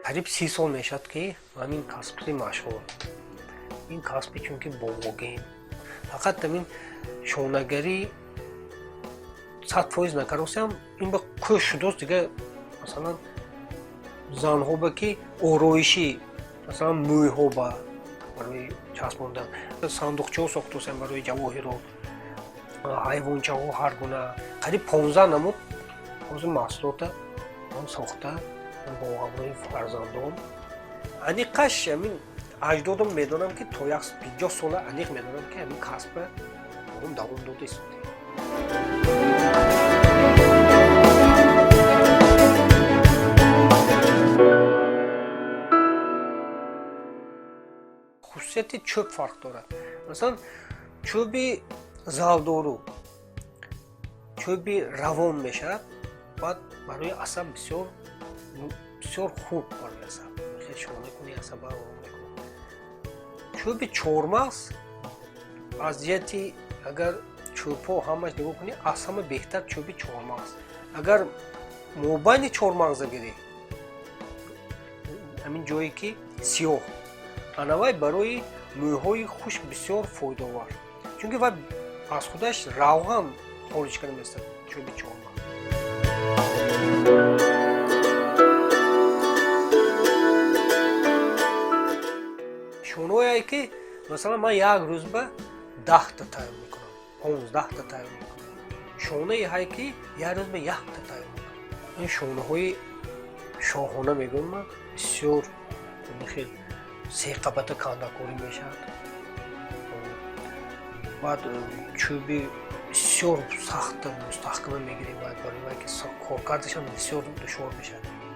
قریب 30 سال میشد که همین کسب مشغول. این کسبی چون که باوگیم فقط همین شونگری 100% نکردم این با کش شده دیگه. مثلا زنها با که آرایشی مثلا موی ها با برای چسباندن صندوقچه ها ساختم برای جواهرات حیوانچه ها هر گونه قریب 15 نمود از محصولات من ساخته با همراه فرزندان انیقش همین اجدادم میدونم که تا 50 سال انیق میدونم که همین کسب اون دوام داده است. خصوصیت چوب فرق دارد. مثلا چوب زالدارو چوب روان میشد بعد برای عصب بسیار خوب برای عصب خیلی شما نکنی عصب رو میکنه. چوب چهارمغز از جهتی اگر چوب ها همش نگاه کنی از همه بهتر چوب چهارمغز. اگر مابین چهارمغز گیری همین جایی که سیاه انوای برای موهای خوش بسیار فایده‌آور چون که از خودش روغن خارج کرده میشه چوب چهارمغز. شونایی که مثلا من یک روز به 10 تا تایم میکنم 15 تا تایم میکنم. شونه هایی که یک روز به 1 تا تایم میکنم. این شونه های شاهانه میگم من بسیار خیلی سه قبط کندکاری میشد. بعد چوبی بسیار سخت مستحکم میگیریم باید برای که کار کردشان بسیار دشوار میشد.